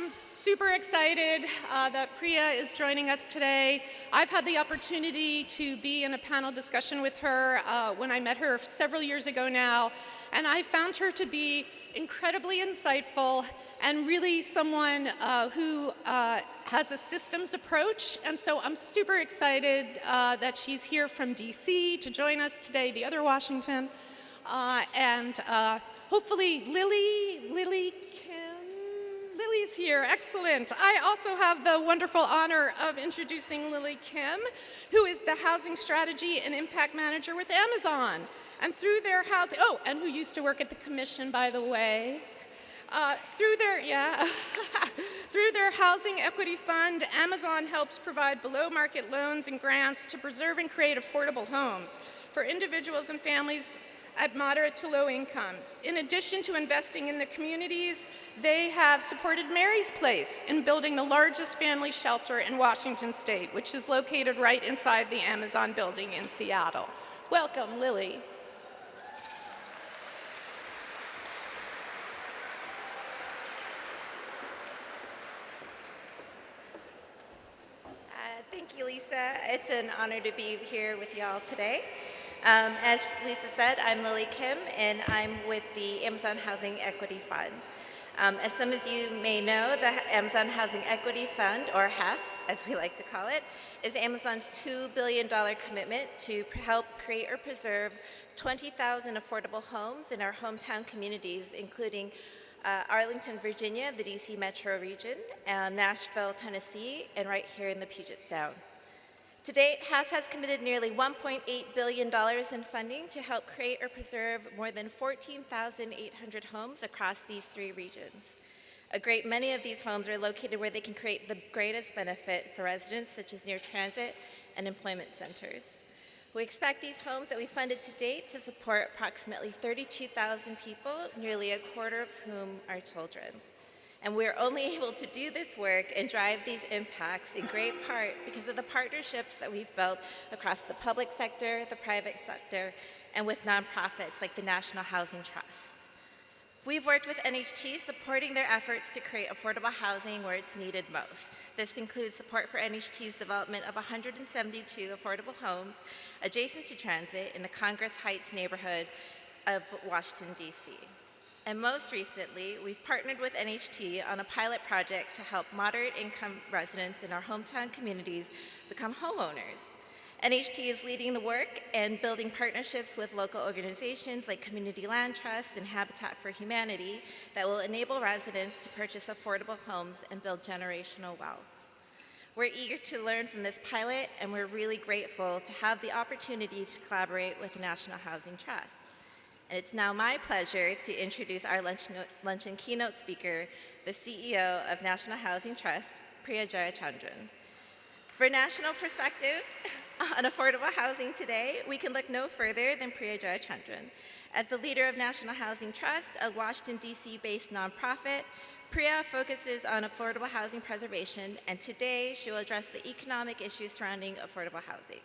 I'm super excited that Priya is joining us today. I've had the opportunity to be in a panel discussion with her when I met her several years ago now, and I found her to be incredibly insightful and really someone who has a systems approach. And so I'm super excited that she's here from DC to join us today, the other Washington. And hopefully Lily's here, excellent. I also have the wonderful honor of introducing Lily Kim, who is the Housing Strategy and Impact Manager with Amazon. And through their housing, and who used to work at the Commission, by the way. Through their Housing Equity Fund, Amazon helps provide below-market loans and grants to preserve and create affordable homes for individuals and families at moderate to low incomes. In addition to investing in the communities, they have supported Mary's Place in building the largest family shelter in Washington State, which is located right inside the Amazon building in Seattle. Welcome, Lily. Thank you, Lisa. It's an honor to be here with y'all today. As Lisa said, I'm Lily Kim, and I'm with the Amazon Housing Equity Fund. As some of you may know, the Amazon Housing Equity Fund, or HEF, as we like to call it, is Amazon's $2 billion commitment to help create or preserve 20,000 affordable homes in our hometown communities, including Arlington, Virginia, the DC metro region, Nashville, Tennessee, and right here in the Puget Sound. To date, HEF has committed nearly $1.8 billion in funding to help create or preserve more than 14,800 homes across these three regions. A great many of these homes are located where they can create the greatest benefit for residents, such as near transit and employment centers. We expect these homes that we funded to date to support approximately 32,000 people, nearly a quarter of whom are children. And we're only able to do this work and drive these impacts in great part because of the partnerships that we've built across the public sector, the private sector, and with nonprofits like the National Housing Trust. We've worked with NHT supporting their efforts to create affordable housing where it's needed most. This includes support for NHT's development of 172 affordable homes adjacent to transit in the Congress Heights neighborhood of Washington, D.C. And most recently, we've partnered with NHT on a pilot project to help moderate-income residents in our hometown communities become homeowners. NHT is leading the work and building partnerships with local organizations like Community Land Trust and Habitat for Humanity that will enable residents to purchase affordable homes and build generational wealth. We're eager to learn from this pilot, and we're really grateful to have the opportunity to collaborate with the National Housing Trust. And it's now my pleasure to introduce our luncheon keynote speaker, the CEO of National Housing Trust, Priya Jayachandran. For national perspective on affordable housing today, we can look no further than Priya Jayachandran. As the leader of National Housing Trust, a Washington, D.C.-based nonprofit, Priya focuses on affordable housing preservation, and today she will address the economic issues surrounding affordable housing.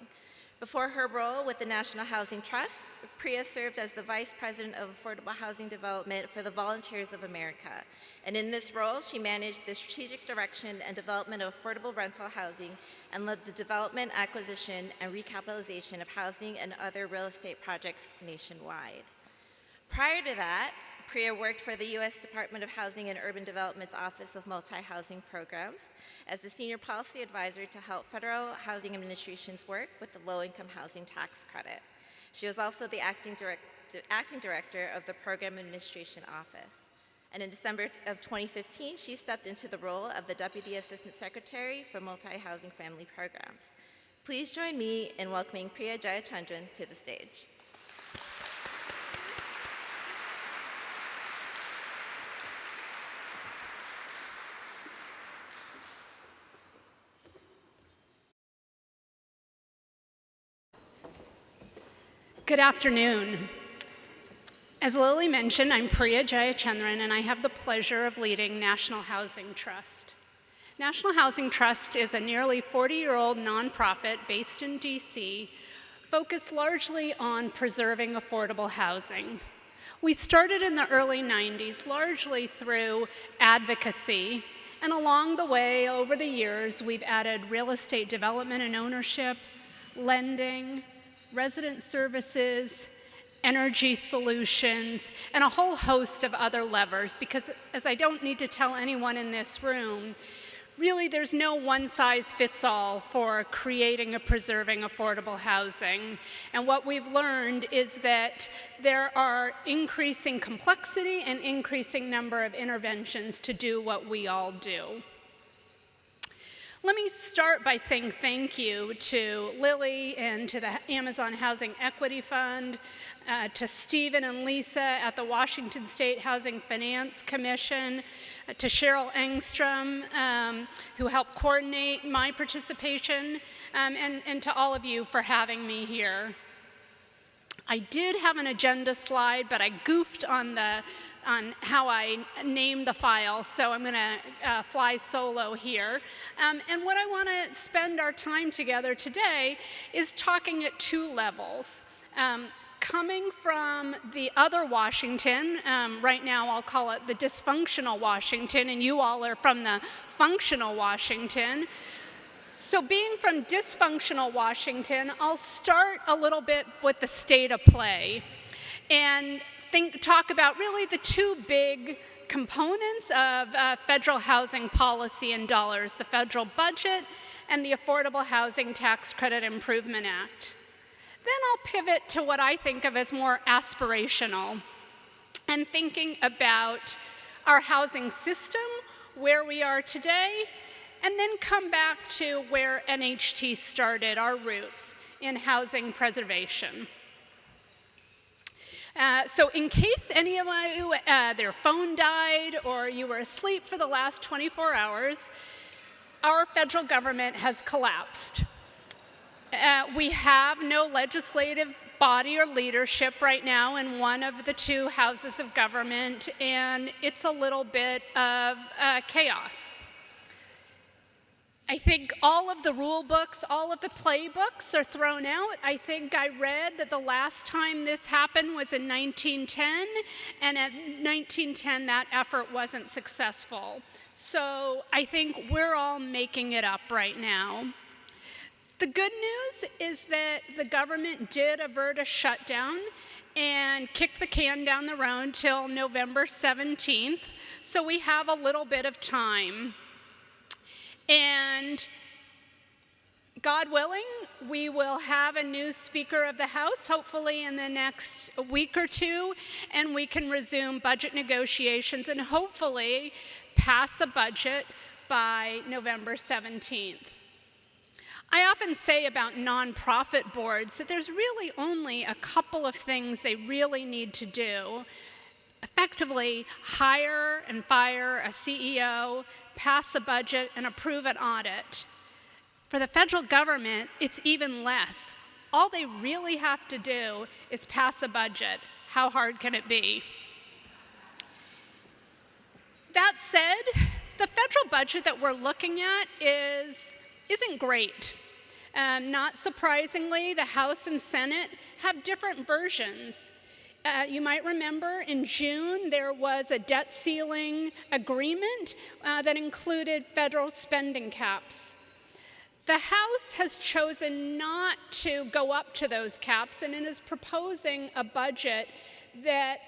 Before her role with the National Housing Trust, Priya served as the Vice President of Affordable Housing Development for the Volunteers of America. And in this role, she managed the strategic direction and development of affordable rental housing and led the development, acquisition, and recapitalization of housing and other real estate projects nationwide. Prior to that, Priya worked for the U.S. Department of Housing and Urban Development's Office of Multi-Housing Programs as the Senior Policy Advisor to help Federal Housing Administration's work with the Low-Income Housing Tax Credit. She was also the acting director of the Program Administration Office. And in December of 2015, she stepped into the role of the Deputy Assistant Secretary for Multi-Housing Family Programs. Please join me in welcoming Priya Jayachandran to the stage. Good afternoon. As Lily mentioned, I'm Priya Jayachandran, and I have the pleasure of leading National Housing Trust. National Housing Trust is a nearly 40-year-old nonprofit based in DC, focused largely on preserving affordable housing. We started in the early 90s largely through advocacy And along the way, over the years, we've added real estate development and ownership, lending, resident services, energy solutions, and a whole host of other levers, because as I don't need to tell anyone in this room, really there's no one-size-fits-all for creating and preserving affordable housing. And what we've learned is that there are increasing complexity and increasing number of interventions to do what we all do. Let me start by saying thank you to Lily and to the Amazon Housing Equity Fund, to Stephen and Lisa at the Washington State Housing Finance Commission, to Cheryl Engstrom, who helped coordinate my participation, and to all of you for having me here. I did have an agenda slide, but I goofed on how I named the file, so I'm going to fly solo here. And what I want to spend our time together today is talking at two levels. Coming from the other Washington, right now I'll call it the dysfunctional Washington, and you all are from the functional Washington. So being from dysfunctional Washington, I'll start a little bit with the state of play and talk about really the two big components of federal housing policy in dollars, the federal budget and the Affordable Housing Tax Credit Improvement Act. Then I'll pivot to what I think of as more aspirational and thinking about our housing system, where we are today, and then come back to where NHT started, our roots in housing preservation. So in case any of you, their phone died or you were asleep for the last 24 hours, our federal government has collapsed. We have no legislative body or leadership right now in one of the two houses of government, and it's a little bit of chaos. I think all of the rule books, all of the playbooks are thrown out. I think I read that the last time this happened was in 1910, and at 1910 that effort wasn't successful. So I think we're all making it up right now. The good news is that the government did avert a shutdown and kick the can down the road till November 17th, so we have a little bit of time. And God willing, we will have a new Speaker of the House, hopefully in the next week or two, and we can resume budget negotiations and hopefully pass a budget by November 17th. I often say about nonprofit boards that there's really only a couple of things they really need to do. Effectively, hire and fire a CEO, pass a budget, and approve an audit. For the federal government, it's even less. All they really have to do is pass a budget. How hard can it be? That said, the federal budget that we're looking at isn't great. Not surprisingly, the House and Senate have different versions. You might remember in June there was a debt ceiling agreement that included federal spending caps. The House has chosen not to go up to those caps, and it is proposing a budget that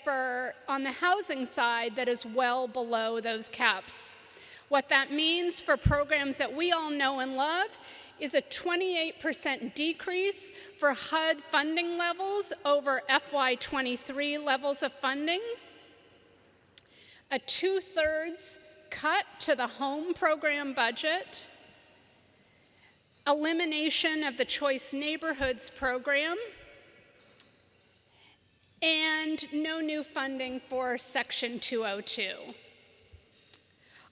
on the housing side that is well below those caps. What that means for programs that we all know and love is a 28% decrease for HUD funding levels over FY23 levels of funding, a 2/3 cut to the home program budget, elimination of the Choice Neighborhoods program, and no new funding for Section 202.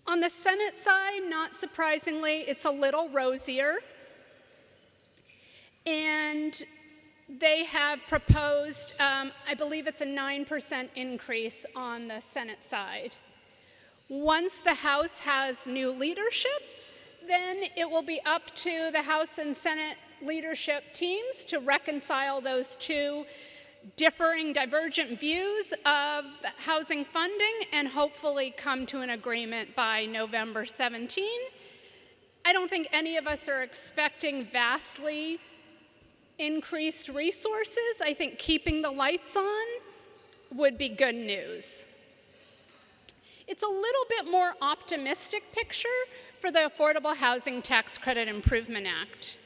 On the Senate side, not surprisingly, it's a little rosier. And they have proposed, I believe it's a 9% increase on the Senate side. Once the House has new leadership, then it will be up to the House and Senate leadership teams to reconcile those two divergent views of housing funding and hopefully come to an agreement by November 17. I don't think any of us are expecting vastly increased resources. I think keeping the lights on would be good news. It's a little bit more optimistic picture for the Affordable Housing Tax Credit Improvement Act.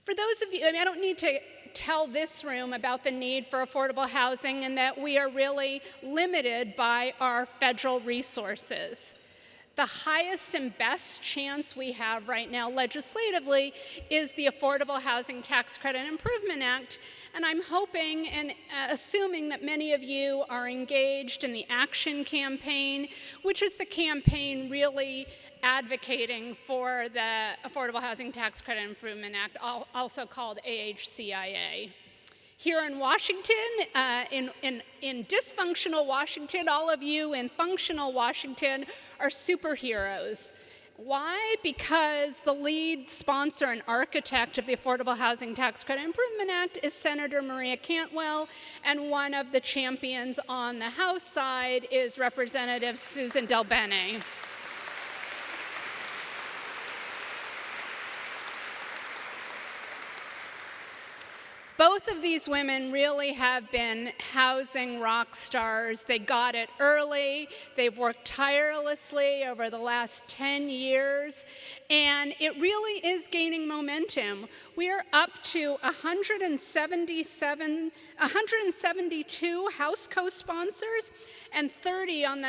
For those of you, I don't need to tell this room about the need for affordable housing and that we are really limited by our federal resources. The highest and best chance we have right now legislatively is the Affordable Housing Tax Credit Improvement Act, and I'm hoping and assuming that many of you are engaged in the Action Campaign, which is the campaign really advocating for the Affordable Housing Tax Credit Improvement Act, also called AHCIA. Here in Washington, in dysfunctional Washington, all of you in functional Washington are superheroes. Why? Because the lead sponsor and architect of the Affordable Housing Tax Credit Improvement Act is Senator Maria Cantwell, and one of the champions on the House side is Representative Susan DelBene. Both of these women really have been housing rock stars. They got it early. They've worked tirelessly over the last 10 years, and it really is gaining momentum. We are up to 172 House co-sponsors and 30 on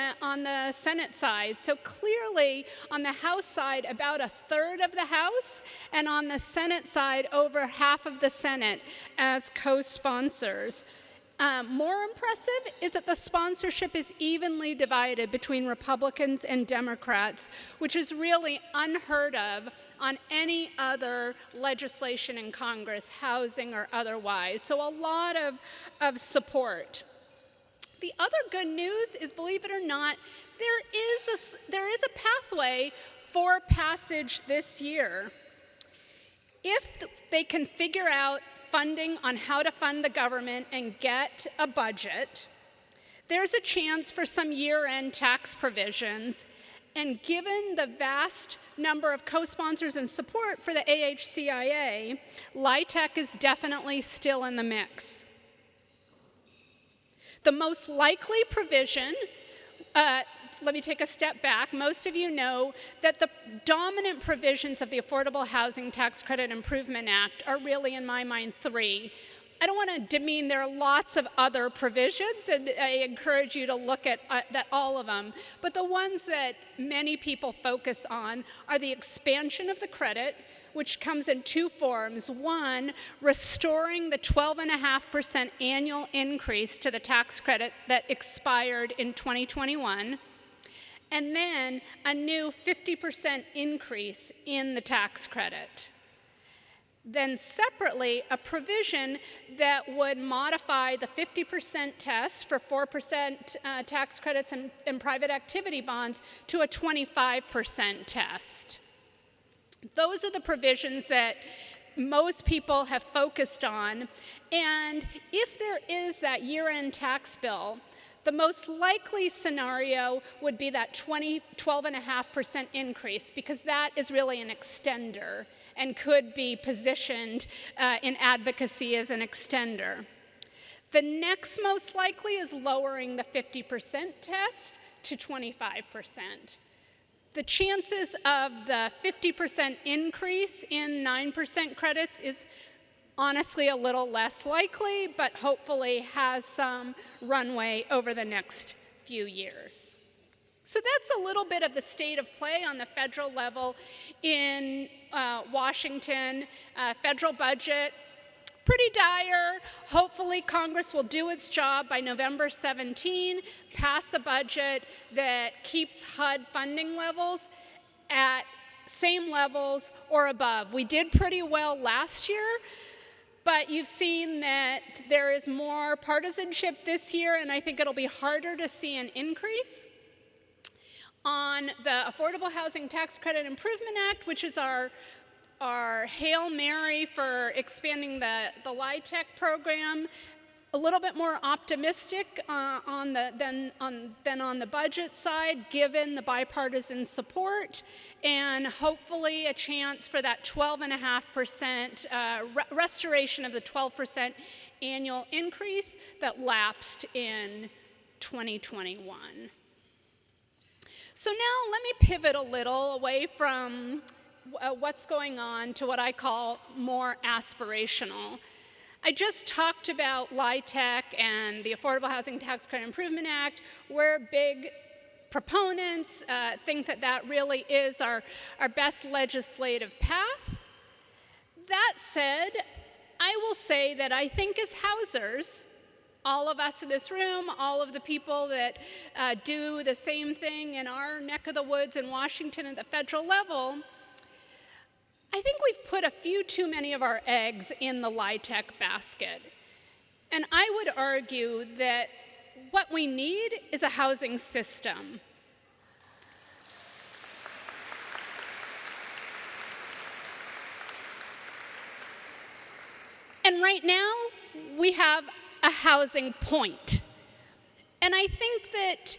the Senate side. So clearly, on the House side, about a third of the House, and on the Senate side, over half of the Senate as co-sponsors. More impressive is that the sponsorship is evenly divided between Republicans and Democrats, which is really unheard of on any other legislation in Congress, housing or otherwise. So a lot of support. The other good news is, believe it or not, there is a pathway for passage this year. If they can figure out funding on how to fund the government and get a budget, there's a chance for some year-end tax provisions. And given the vast number of co-sponsors and support for the AHCIA, LIHTC is definitely still in the mix. The most likely provision, let me take a step back. Most of you know that the dominant provisions of the Affordable Housing Tax Credit Improvement Act are really, in my mind, three. I don't want to demean, there are lots of other provisions, and I encourage you to look at all of them. But the ones that many people focus on are the expansion of the credit, which comes in two forms. One, restoring the 12.5% annual increase to the tax credit that expired in 2021. And then a new 50% increase in the tax credit. Then separately, a provision that would modify the 50% test for 4% tax credits and private activity bonds to a 25% test. Those are the provisions that most people have focused on. And if there is that year-end tax bill, the most likely scenario would be that 12.5% increase, because that is really an extender and could be positioned in advocacy as an extender. The next most likely is lowering the 50% test to 25%. The chances of the 50% increase in 9% credits is honestly a little less likely, but hopefully has some runway over the next few years. So that's a little bit of the state of play on the federal level in Washington. Federal budget, pretty dire. Hopefully Congress will do its job by November 17, pass a budget that keeps HUD funding levels at same levels or above. We did pretty well last year, but you've seen that there is more partisanship this year, and I think it'll be harder to see an increase. On the Affordable Housing Tax Credit Improvement Act, which is our our Hail Mary for expanding the LIHTC program, a little bit more optimistic than on the budget side, given the bipartisan support, and hopefully a chance for that 12.5% restoration of the 12% annual increase that lapsed in 2021. So now let me pivot a little away from what's going on to what I call more aspirational. I just talked about LIHTC and the Affordable Housing Tax Credit Improvement Act. We're big proponents, think that that really is our best legislative path. That said, I will say that I think as housers, all of us in this room, all of the people that do the same thing in our neck of the woods in Washington at the federal level, I think we've put a few too many of our eggs in the LIHTC basket. And I would argue that what we need is a housing system. And right now, we have a housing point. And I think that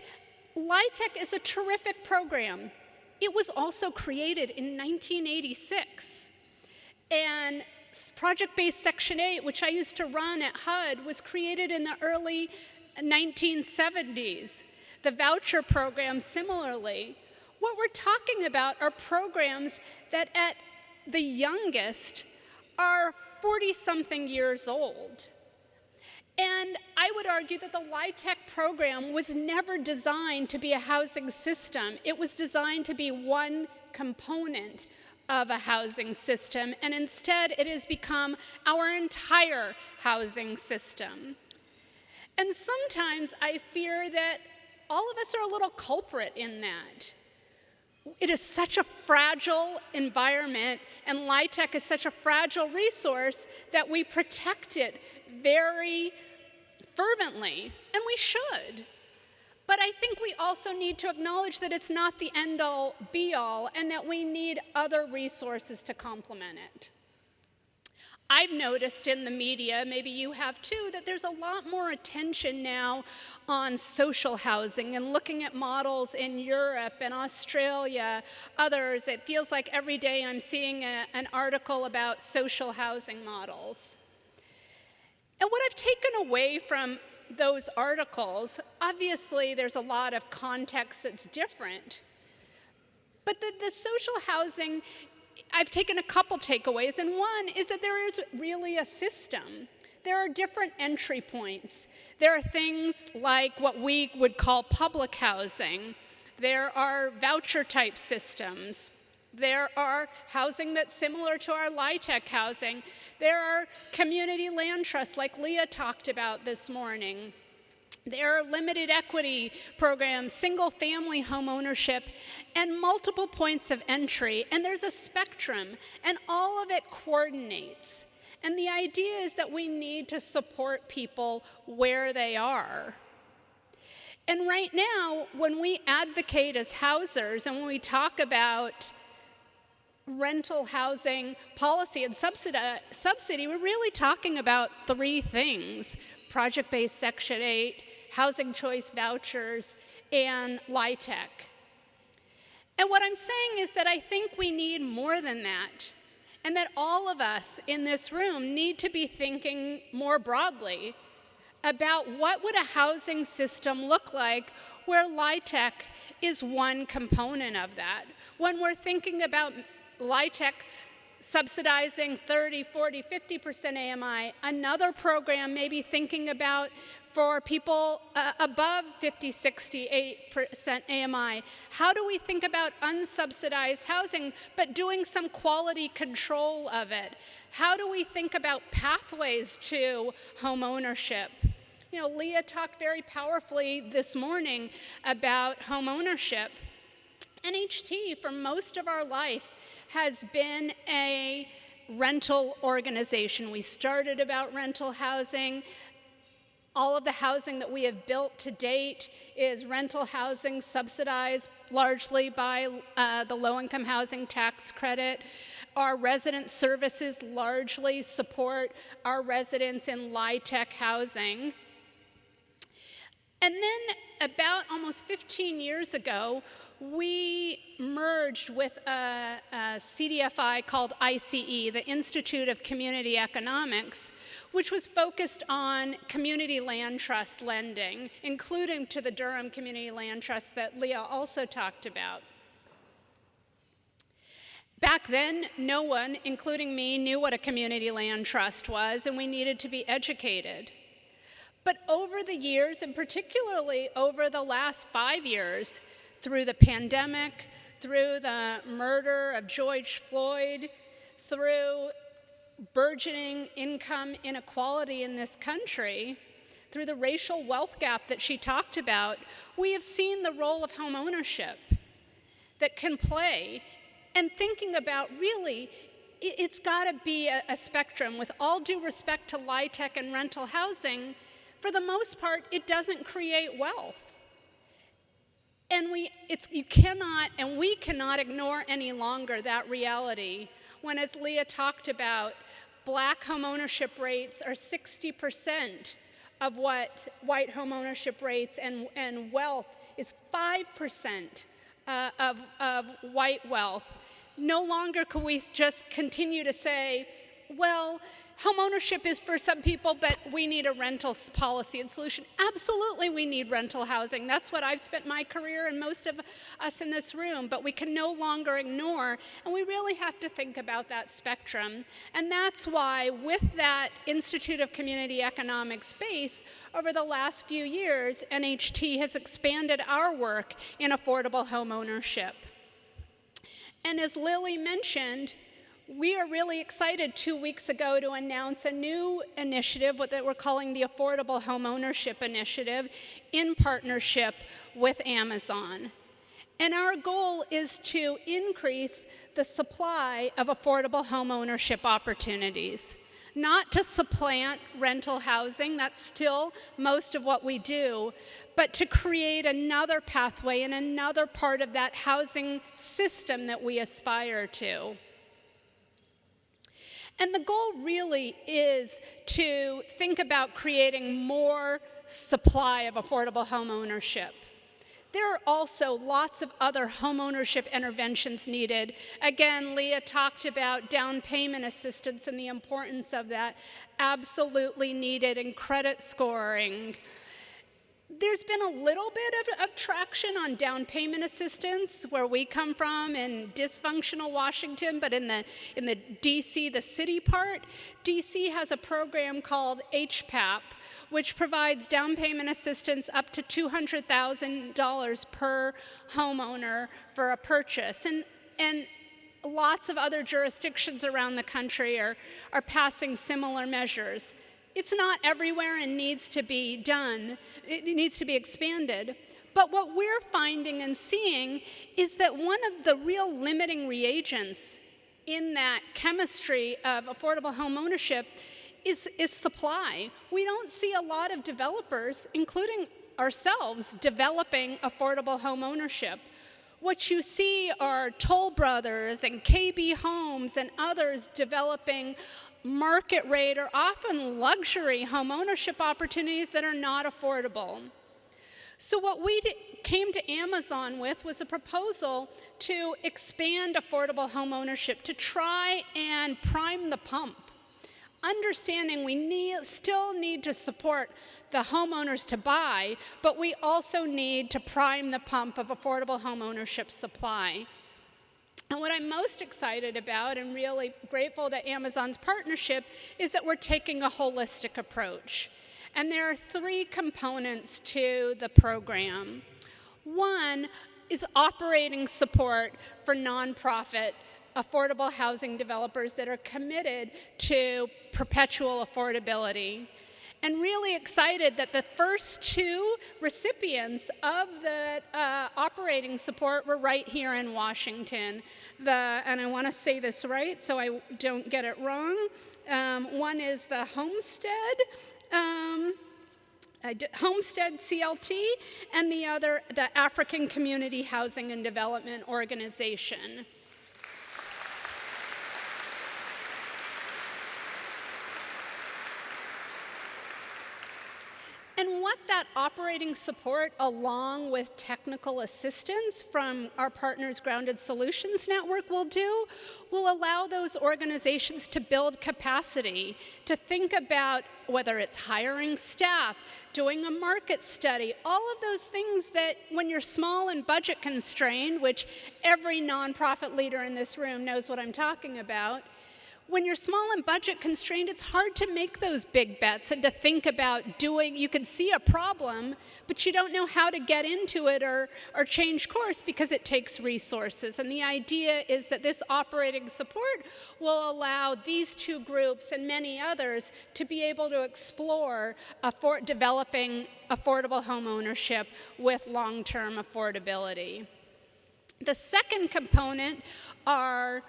LIHTC is a terrific program. It was also created in 1986. And project-based Section 8, which I used to run at HUD, was created in the early 1970s. The voucher program, similarly. What we're talking about are programs that at the youngest are 40-something years old. And I would argue that the LIHTC program was never designed to be a housing system. It was designed to be one component of a housing system, and instead it has become our entire housing system. And sometimes I fear that all of us are a little culprit in that. It is such a fragile environment, and LIHTC is such a fragile resource that we protect it very fervently, and we should. But I think we also need to acknowledge that it's not the end-all, be-all, and that we need other resources to complement it. I've noticed in the media, maybe you have too, that there's a lot more attention now on social housing and looking at models in Europe and Australia, others. It feels like every day I'm seeing an article about social housing models. And what I've taken away from those articles, obviously there's a lot of context that's different, but the social housing, I've taken a couple takeaways, and one is that there is really a system. There are different entry points. There are things like what we would call public housing. There are voucher-type systems. There are housing that's similar to our LIHTC housing. There are community land trusts like Leah talked about this morning. There are limited equity programs, single-family home ownership, and multiple points of entry. And there's a spectrum, and all of it coordinates. And the idea is that we need to support people where they are. And right now, when we advocate as housers, and when we talk about rental housing policy and subsidy, we're really talking about three things: project-based Section 8, housing choice vouchers, and LIHTC. And what I'm saying is that I think we need more than that, and that all of us in this room need to be thinking more broadly about what would a housing system look like where LIHTC is one component of that. When we're thinking about LIHTC subsidizing 30, 40, 50% AMI, another program may be thinking about for people above 50, 60, 8% AMI. How do we think about unsubsidized housing, but doing some quality control of it? How do we think about pathways to home ownership? You know, Leah talked very powerfully this morning about home ownership. NHT, for most of our life, has been a rental organization. We started about rental housing. All of the housing that we have built to date is rental housing subsidized largely by the low-income housing tax credit. our resident services largely support our residents in LIHTC housing. And then about almost 15 years ago, we merged with a CDFI called ICE, the Institute of Community Economics, which was focused on community land trust lending, including to the Durham Community Land Trust that Leah also talked about. Back then, no one, including me, knew what a community land trust was, and we needed to be educated. But over the years, and particularly over the last 5 years, through the pandemic, through the murder of George Floyd, through burgeoning income inequality in this country, through the racial wealth gap that she talked about, we have seen the role of homeownership that can play. And thinking about, really, it's got to be a spectrum. With all due respect to LIHTC and rental housing, for the most part, it doesn't create wealth. And we cannot ignore any longer that reality when, as Leah talked about, Black homeownership rates are 60% of what white homeownership rates, and wealth is 5% of white wealth. No longer can we just continue to say, well, homeownership is for some people, but we need a rental policy and solution. Absolutely, we need rental housing. That's what I've spent my career and most of us in this room, but we can no longer ignore, and we really have to think about that spectrum. And that's why, with that Institute of Community Economics base, over the last few years, NHT has expanded our work in affordable homeownership. And as Lily mentioned, we are really excited 2 weeks ago to announce a new initiative that we're calling the Affordable Homeownership Initiative in partnership with Amazon. And our goal is to increase the supply of affordable homeownership opportunities, not to supplant rental housing, that's still most of what we do, but to create another pathway and another part of that housing system that we aspire to. And the goal really is to think about creating more supply of affordable homeownership. There are also lots of other homeownership interventions needed. Again, Leah talked about down payment assistance and the importance of that. Absolutely needed, and credit scoring. There's been a little bit of traction on down payment assistance where we come from in dysfunctional Washington, but in the DC, the city part, DC has a program called HPAP, which provides down payment assistance up to $200,000 per homeowner for a purchase. And lots of other jurisdictions around the country are passing similar measures. It's not everywhere and needs to be done. It needs to be expanded. But what we're finding and seeing is that one of the real limiting reagents in that chemistry of affordable homeownership is supply. We don't see a lot of developers, including ourselves, developing affordable homeownership. What you see are Toll Brothers and KB Homes and others developing market rate or often luxury homeownership opportunities that are not affordable. So what we came to Amazon with was a proposal to expand affordable homeownership, to try and prime the pump, understanding we still need to support the homeowners to buy, but we also need to prime the pump of affordable homeownership supply. And what I'm most excited about and really grateful to Amazon's partnership is that we're taking a holistic approach. And there are 3 components to the program. One is operating support for nonprofit affordable housing developers that are committed to perpetual affordability. And really excited that the first 2 recipients of the operating support were right here in Washington. And I want to say this right so I don't get it wrong. One is the Homestead CLT, and the other, the African Community Housing and Development Organization. And what that operating support, along with technical assistance from our partners Grounded Solutions Network will do, will allow those organizations to build capacity, to think about whether it's hiring staff, doing a market study, all of those things that when you're small and budget constrained, which every nonprofit leader in this room knows what I'm talking about, when you're small and budget constrained, it's hard to make those big bets and to think about doing, you can see a problem, but you don't know how to get into it or change course because it takes resources. And the idea is that this operating support will allow these two groups and many others to be able to explore developing affordable home ownership with long-term affordability. The second component are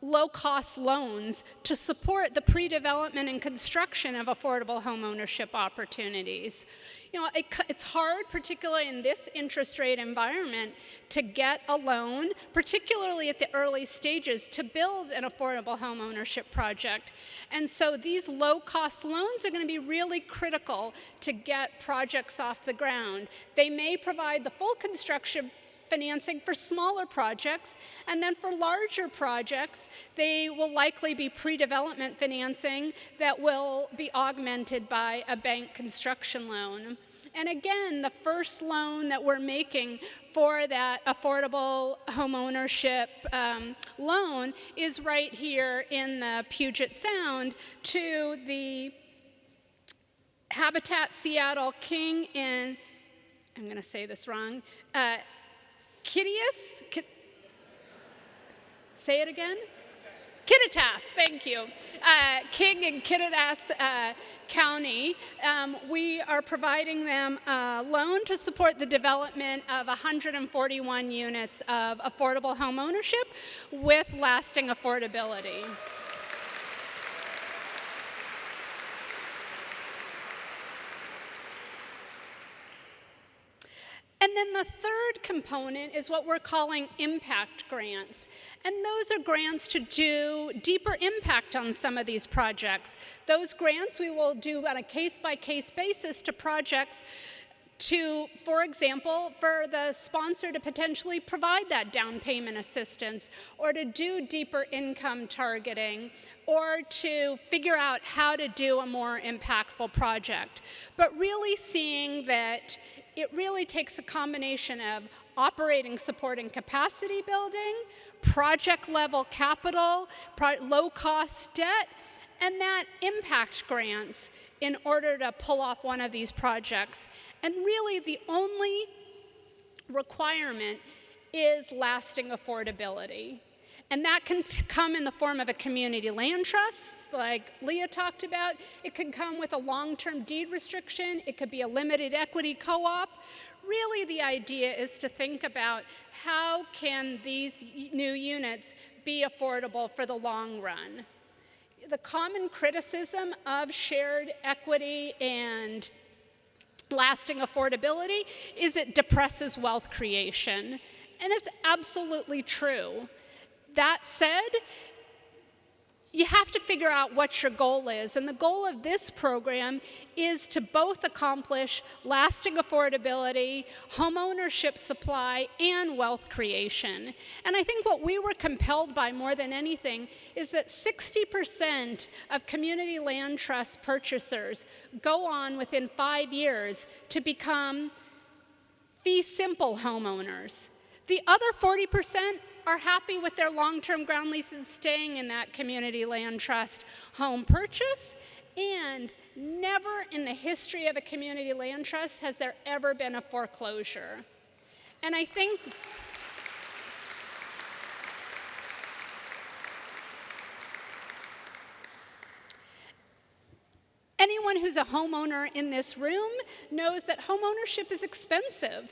low-cost loans to support the pre-development and construction of affordable home ownership opportunities. You know, it's hard, particularly in this interest rate environment, to get a loan, particularly at the early stages, to build an affordable home ownership project. And so these low-cost loans are going to be really critical to get projects off the ground. They may provide the full construction financing for smaller projects, and then for larger projects, they will likely be pre-development financing that will be augmented by a bank construction loan. And again, the first loan that we're making for that affordable home ownership loan is right here in the Puget Sound to the Habitat Seattle King in, I'm going to say this wrong, Kittitas? Say it again? Kittitas, thank you. King and Kittitas County. We are providing them a loan to support the development of 141 units of affordable home ownership with lasting affordability. And then the third component is what we're calling impact grants. And those are grants to do deeper impact on some of these projects. Those grants we will do on a case-by-case basis to projects to, for example, for the sponsor to potentially provide that down payment assistance, or to do deeper income targeting, or to figure out how to do a more impactful project. But really seeing that it really takes a combination of operating support and capacity building, project level capital, low cost debt, and that impact grants in order to pull off one of these projects. And really the only requirement is lasting affordability. And that can come in the form of a community land trust, like Leah talked about. It could come with a long-term deed restriction. It could be a limited equity co-op. Really, the idea is to think about how can these new units be affordable for the long run. The common criticism of shared equity and lasting affordability is it depresses wealth creation. And it's absolutely true. That said, you have to figure out what your goal is. And the goal of this program is to both accomplish lasting affordability, home ownership supply, and wealth creation. And I think what we were compelled by more than anything is that 60% of community land trust purchasers go on within 5 years to become fee simple homeowners. The other 40% are happy with their long-term ground leases staying in that community land trust home purchase, and never in the history of a community land trust has there ever been a foreclosure. And I think anyone who's a homeowner in this room knows that home ownership is expensive,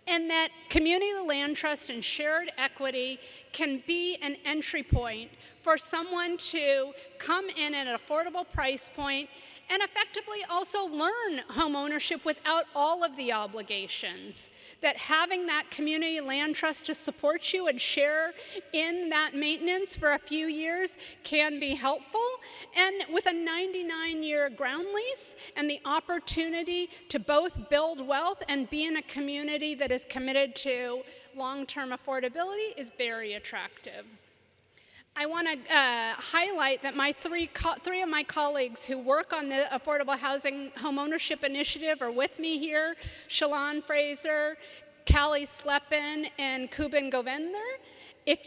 and that community land trust and shared equity can be an entry point for someone to come in at an affordable price point and effectively also learn homeownership without all of the obligations. That having that community land trust to support you and share in that maintenance for a few years can be helpful. And with a 99-year ground lease and the opportunity to both build wealth and be in a community that is committed to long-term affordability is very attractive. I want to highlight that my three of my colleagues who work on the Affordable Housing Homeownership Initiative are with me here: Shalon Fraser, Callie Slepin, and Kuben Govender. If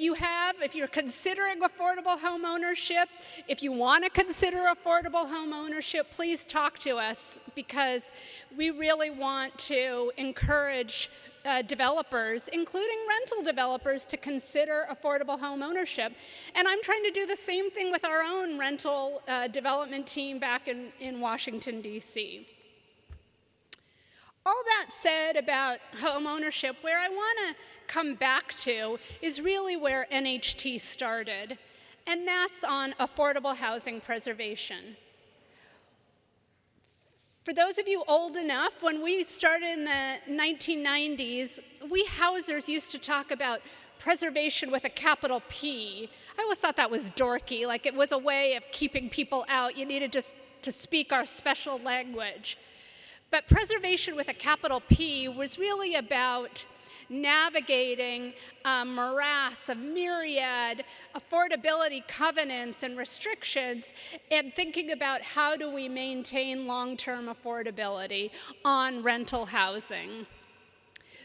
you're considering affordable home ownership, if you want to consider affordable home ownership, please talk to us, because we really want to encourage developers, including rental developers, to consider affordable home ownership. And I'm trying to do the same thing with our own rental development team back in Washington, D.C. All that said about home ownership, where I want to come back to is really where NHT started, and that's on affordable housing preservation. For those of you old enough, when we started in the 1990s, we housers used to talk about preservation with a capital P. I always thought that was dorky, like it was a way of keeping people out. You needed to speak our special language. But preservation with a capital P was really about navigating a morass of myriad affordability covenants and restrictions, and thinking about how do we maintain long-term affordability on rental housing.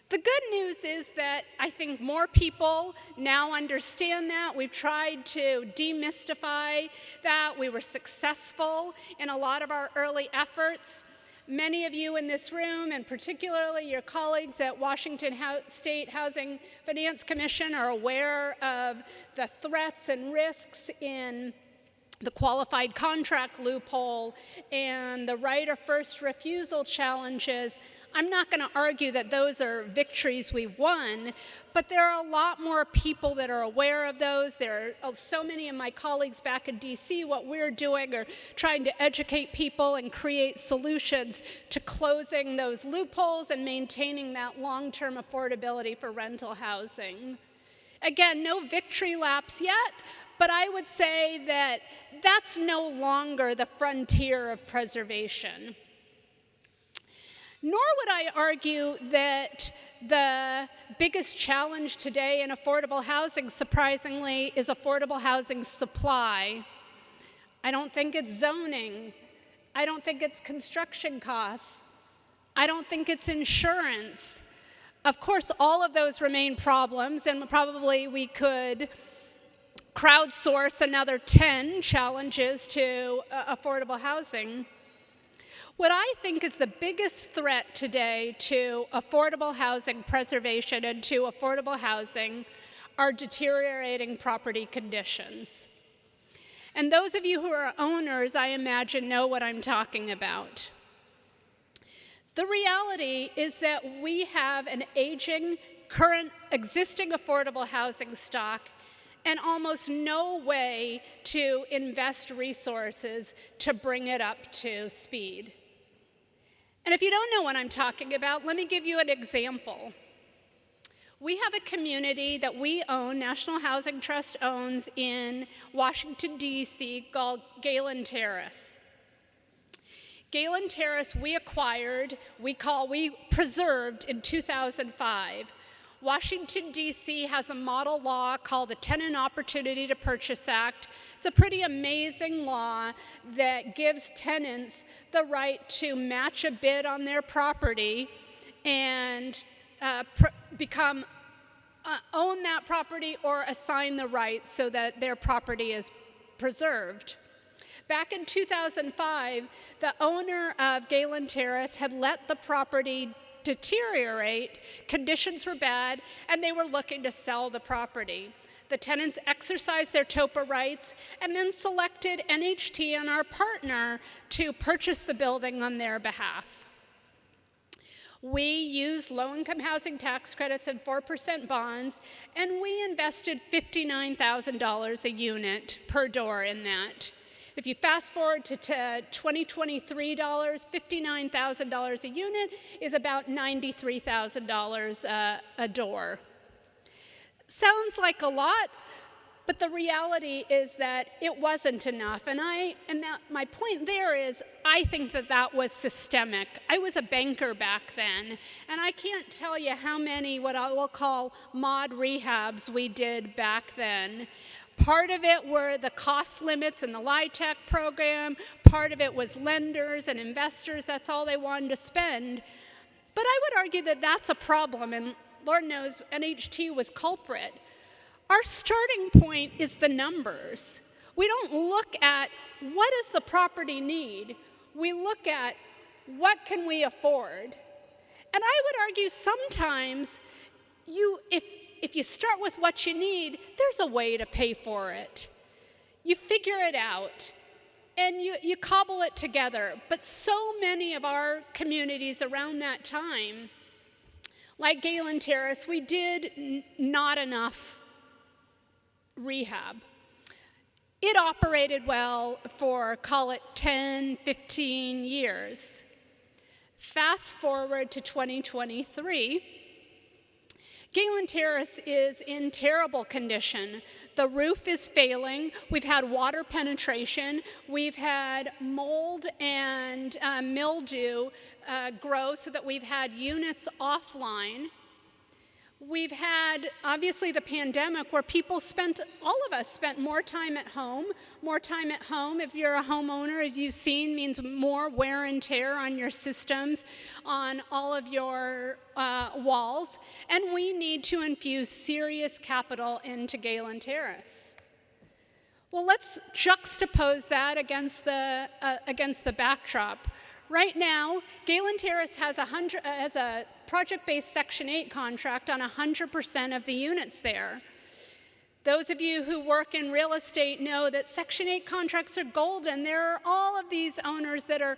The good news is that I think more people now understand that. We've tried to demystify that. We were successful in a lot of our early efforts. Many of you in this room, and particularly your colleagues at Washington State Housing Finance Commission, are aware of the threats and risks in the qualified contract loophole and the right of first refusal challenges. I'm not going to argue that those are victories we've won, but there are a lot more people that are aware of those. There are so many of my colleagues back in DC. What we're doing are trying to educate people and create solutions to closing those loopholes and maintaining that long-term affordability for rental housing. Again, no victory laps yet, but I would say that that's no longer the frontier of preservation. Nor would I argue that the biggest challenge today in affordable housing, surprisingly, is affordable housing supply. I don't think it's zoning. I don't think it's construction costs. I don't think it's insurance. Of course, all of those remain problems, and probably we could crowdsource another 10 challenges to affordable housing. What I think is the biggest threat today to affordable housing preservation and to affordable housing are deteriorating property conditions. And those of you who are owners, I imagine, know what I'm talking about. The reality is that we have an aging, current, existing affordable housing stock and almost no way to invest resources to bring it up to speed. And if you don't know what I'm talking about, let me give you an example. We have a community that we own, National Housing Trust owns, in Washington, D.C., called Galen Terrace. Galen Terrace we preserved in 2005. Washington, D.C. has a model law called the Tenant Opportunity to Purchase Act. It's a pretty amazing law that gives tenants the right to match a bid on their property and own that property or assign the rights so that their property is preserved. Back in 2005, the owner of Galen Terrace had let the property deteriorate, conditions were bad, and they were looking to sell the property. The tenants exercised their TOPA rights and then selected NHT and our partner to purchase the building on their behalf. We used low-income housing tax credits and 4% bonds, and we invested $59,000 a unit per door in that. If you fast forward to 2023 dollars, $59,000 a unit is about $93,000 a door. Sounds like a lot, but the reality is that it wasn't enough. My point there is, I think that was systemic. I was a banker back then, and I can't tell you how many what I will call mod rehabs we did back then. Part of it were the cost limits in the LIHTC program. Part of it was lenders and investors. That's all they wanted to spend. But I would argue that that's a problem, and Lord knows NHT was culprit. Our starting point is the numbers. We don't look at what does the property need. We look at what can we afford. And I would argue sometimes if you start with what you need, there's a way to pay for it. You figure it out and you cobble it together. But so many of our communities around that time, like Galen Terrace, we did not enough rehab. It operated well for, call it 10, 15 years. Fast forward to 2023, Galen Terrace is in terrible condition. The roof is failing. We've had water penetration. We've had mold and mildew grow so that we've had units offline. We've had, obviously, the pandemic where all of us spent more time at home. More time at home, if you're a homeowner, as you've seen, means more wear and tear on your systems, on all of your walls. And we need to infuse serious capital into Galen Terrace. Well, let's juxtapose that against the backdrop. Right now, Galen Terrace has a project-based Section 8 contract on 100% of the units there. Those of you who work in real estate know that Section 8 contracts are golden. There are all of these owners that are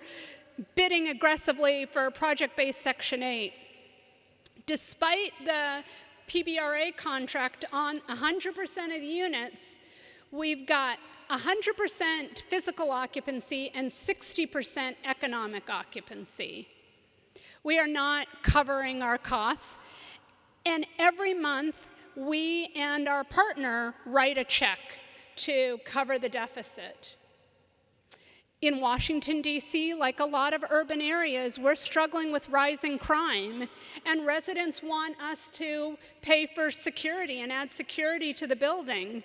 bidding aggressively for project-based Section 8. Despite the PBRA contract on 100% of the units, we've got 100% physical occupancy and 60% economic occupancy. We are not covering our costs, and every month we and our partner write a check to cover the deficit. In Washington, D.C., like a lot of urban areas, we're struggling with rising crime, and residents want us to pay for security and add security to the building.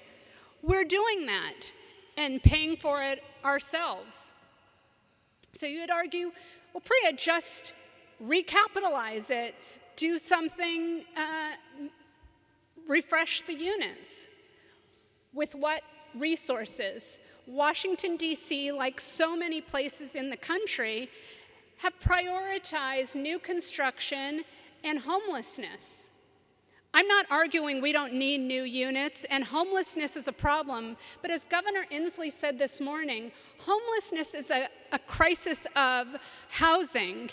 We're doing that and paying for it ourselves. So you would argue, well, Priya, just recapitalize it, do something, refresh the units. With what resources? Washington, D.C., like so many places in the country, have prioritized new construction and homelessness. I'm not arguing we don't need new units, and homelessness is a problem, but as Governor Inslee said this morning, homelessness is a crisis of housing.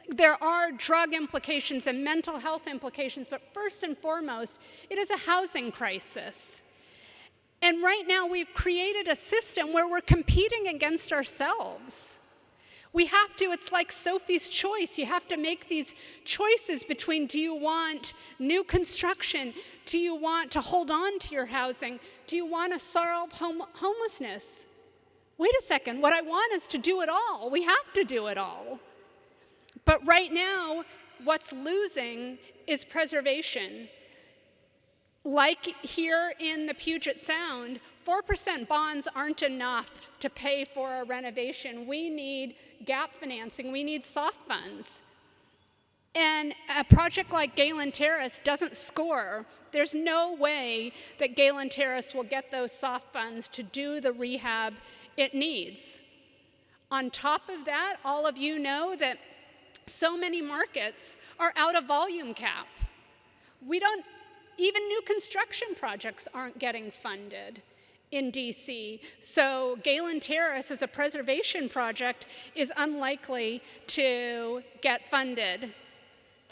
There are drug implications and mental health implications, but first and foremost, it is a housing crisis. And right now we've created a system where we're competing against ourselves. We have to, it's like Sophie's Choice. You have to make these choices between, do you want new construction? Do you want to hold on to your housing? Do you want to solve homelessness? Wait a second, what I want is to do it all. We have to do it all. But right now, what's losing is preservation. Like here in the Puget Sound, 4% bonds aren't enough to pay for a renovation. We need gap financing. We need soft funds. And a project like Galen Terrace doesn't score. There's no way that Galen Terrace will get those soft funds to do the rehab it needs. On top of that, all of you know that so many markets are out of volume cap. Even new construction projects aren't getting funded in DC. So Galen Terrace as a preservation project is unlikely to get funded.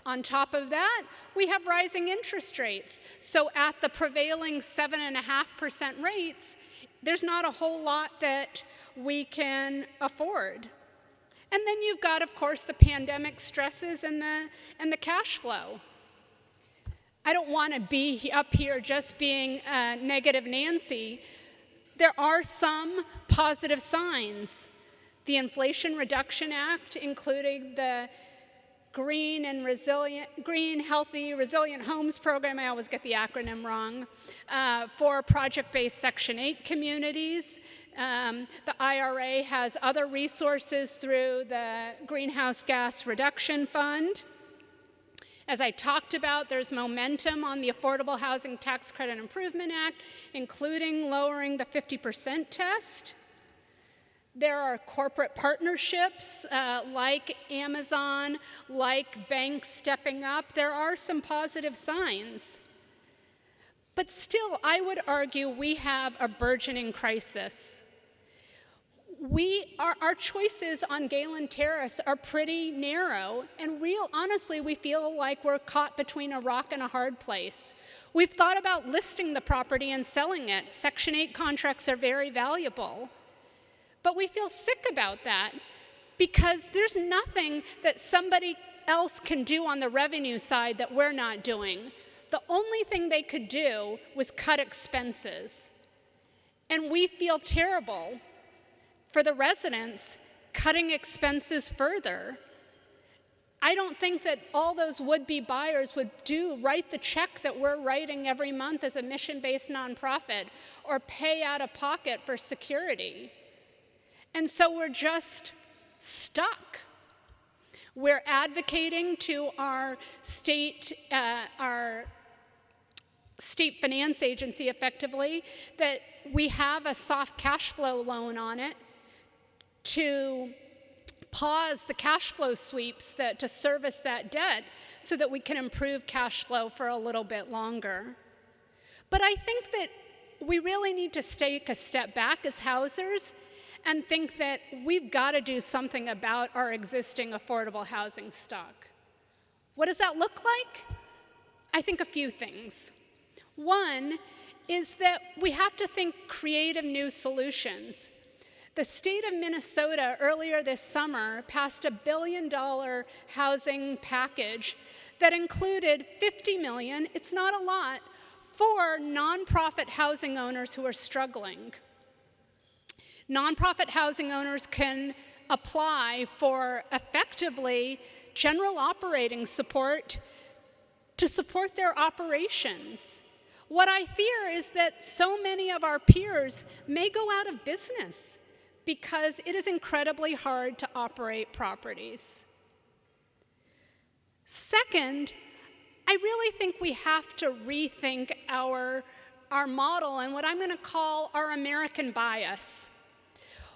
On top of that, we have rising interest rates. So at the prevailing 7.5% rates, there's not a whole lot that we can afford. And then you've got, of course, the pandemic stresses and the cash flow. I don't want to be up here just being negative Nancy. There are some positive signs. The Inflation Reduction Act, including the Green, Healthy, Resilient Homes Program, I always get the acronym wrong, for project-based Section 8 communities. The IRA has other resources through the Greenhouse Gas Reduction Fund. As I talked about, there's momentum on the Affordable Housing Tax Credit Improvement Act, including lowering the 50% test. There are corporate partnerships like Amazon, like banks stepping up. There are some positive signs. But still, I would argue we have a burgeoning crisis. Our choices on Galen Terrace are pretty narrow, and honestly, we feel like we're caught between a rock and a hard place. We've thought about listing the property and selling it. Section 8 contracts are very valuable. But we feel sick about that because there's nothing that somebody else can do on the revenue side that we're not doing. The only thing they could do was cut expenses. And we feel terrible for the residents cutting expenses further. I don't think that all those would-be buyers would write the check that we're writing every month as a mission-based nonprofit or pay out of pocket for security. And so we're just stuck. We're advocating to our state finance agency effectively that we have a soft cash flow loan on it to pause the cash flow sweeps to service that debt so that we can improve cash flow for a little bit longer. But I think that we really need to take a step back as housers and think that we've got to do something about our existing affordable housing stock. What does that look like? I think a few things. One is that we have to think creative new solutions. The state of Minnesota earlier this summer passed $1 billion housing package that included $50 million, it's not a lot, for nonprofit housing owners who are struggling. Nonprofit housing owners can apply for effectively general operating support to support their operations. What I fear is that so many of our peers may go out of business because it is incredibly hard to operate properties. Second, I really think we have to rethink our model and what I'm going to call our American bias.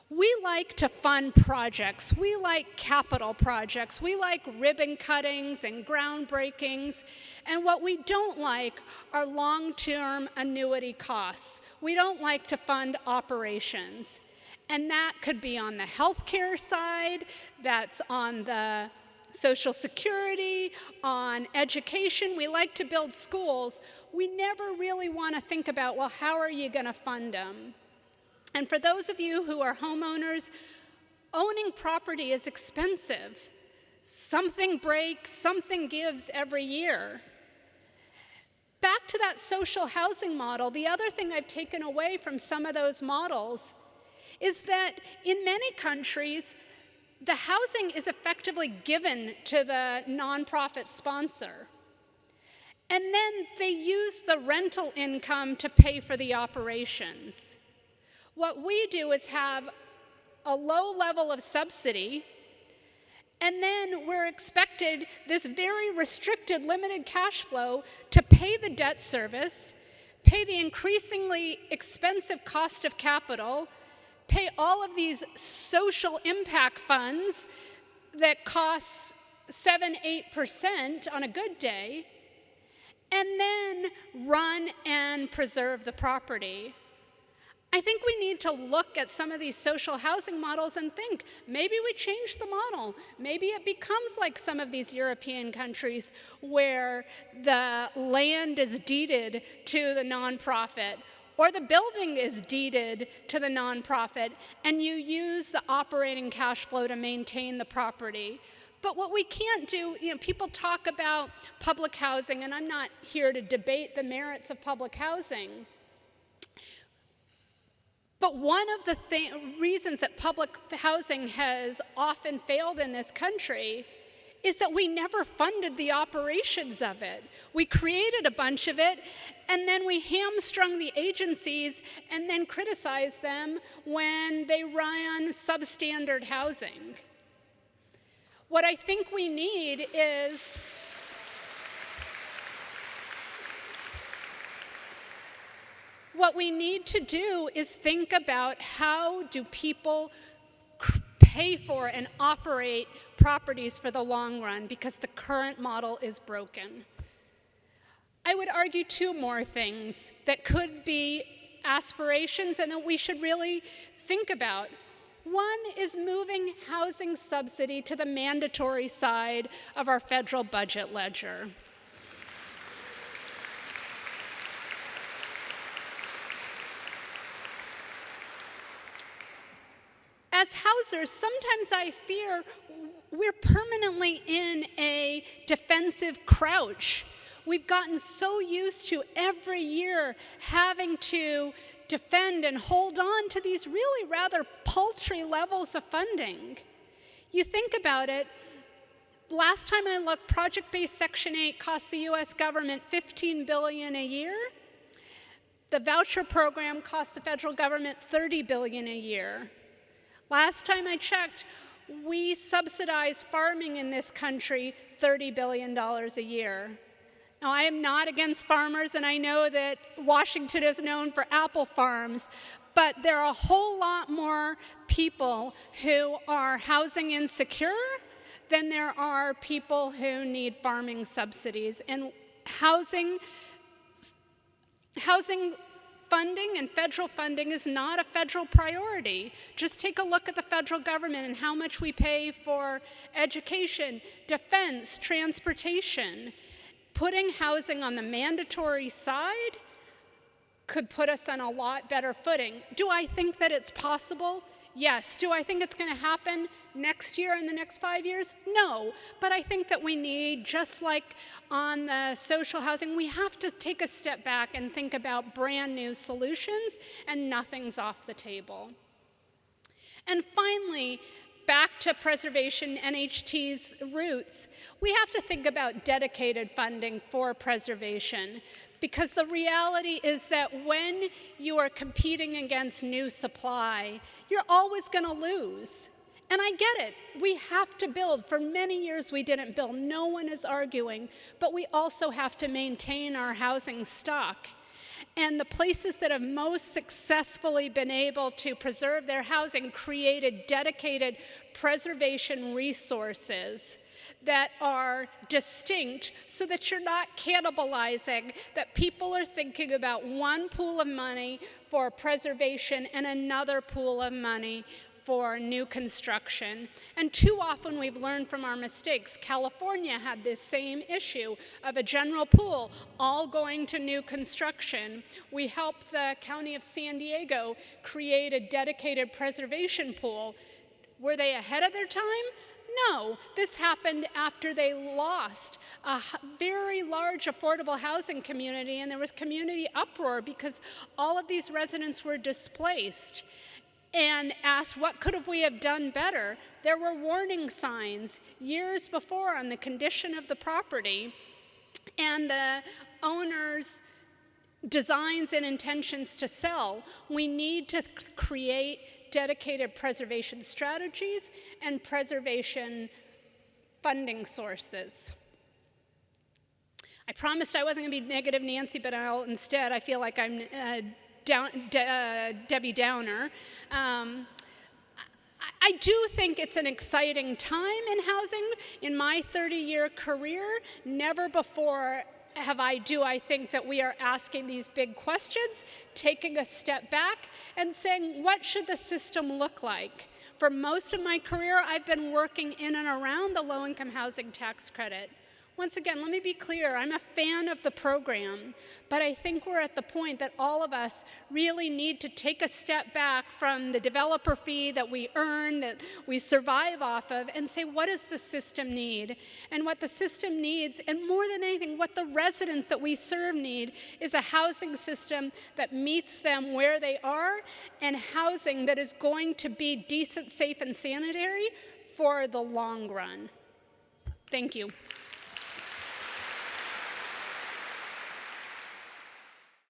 We like to fund projects. We like capital projects. We like ribbon cuttings and groundbreakings. And what we don't like are long-term annuity costs. We don't like to fund operations. And that could be on the healthcare side, that's on the Social Security, on education. We like to build schools. We never really want to think about, well, how are you going to fund them? And for those of you who are homeowners, owning property is expensive. Something breaks, something gives every year. Back to that social housing model, the other thing I've taken away from some of those models is that in many countries, the housing is effectively given to the nonprofit sponsor. And then they use the rental income to pay for the operations. What we do is have a low level of subsidy, and then we're expected this very restricted, limited cash flow to pay the debt service, pay the increasingly expensive cost of capital, pay all of these social impact funds that cost 7-8% on a good day, and then run and preserve the property. I think we need to look at some of these social housing models and think, maybe we change the model. Maybe it becomes like some of these European countries where the land is deeded to the nonprofit, or the building is deeded to the nonprofit and you use the operating cash flow to maintain the property. But what we can't do, people talk about public housing, and I'm not here to debate the merits of public housing. But one of the reasons that public housing has often failed in this country is that we never funded the operations of it. We created a bunch of it, and then we hamstrung the agencies and then criticized them when they ran substandard housing. What I think we need is think about how do people pay for and operate properties for the long run, because the current model is broken. I would argue two more things that could be aspirations and that we should really think about. One is moving housing subsidy to the mandatory side of our federal budget ledger. As housers, sometimes I fear we're permanently in a defensive crouch. We've gotten so used to every year having to defend and hold on to these really rather paltry levels of funding. You think about it, last time I looked, project-based Section 8 cost the US government $15 billion a year. The voucher program cost the federal government $30 billion a year. Last time I checked, we subsidize farming in this country $30 billion a year. Now, I am not against farmers, and I know that Washington is known for apple farms, but there are a whole lot more people who are housing insecure than there are people who need farming subsidies. And housing funding and federal funding is not a federal priority. Just take a look at the federal government and how much we pay for education, defense, transportation. Putting housing on the mandatory side could put us on a lot better footing. Do I think that it's possible? Yes. Do I think it's going to happen next year and the next 5 years? No. But I think that we need, just like on the social housing, we have to take a step back and think about brand new solutions, and nothing's off the table. And finally, back to preservation, NHT's roots, we have to think about dedicated funding for preservation, because the reality is that when you are competing against new supply, you're always going to lose. And I get it. We have to build. For many years we didn't build. No one is arguing. But we also have to maintain our housing stock. And the places that have most successfully been able to preserve their housing created dedicated preservation resources that are distinct, so that you're not cannibalizing, that people are thinking about one pool of money for preservation and another pool of money for new construction. And too often we've learned from our mistakes. California had this same issue of a general pool all going to new construction. We helped the County of San Diego create a dedicated preservation pool. Were they ahead of their time? No, this happened after they lost a very large affordable housing community, and there was community uproar because all of these residents were displaced and asked, what could we have done better? There were warning signs years before on the condition of the property, and the owner's designs and intentions to sell. We need to create dedicated preservation strategies and preservation funding sources. I promised I wasn't going to be negative Nancy, but instead I feel like I'm Debbie Downer. I do think it's an exciting time in housing. In my 30-year career, never before do I think that we are asking these big questions, taking a step back and saying, what should the system look like? For most of my career, I've been working in and around the low-income housing tax credit. Once again, let me be clear, I'm a fan of the program, but I think we're at the point that all of us really need to take a step back from the developer fee that we earn, that we survive off of, and say, what does the system need? And what the system needs, and more than anything, what the residents that we serve need, is a housing system that meets them where they are, and housing that is going to be decent, safe, and sanitary for the long run. Thank you.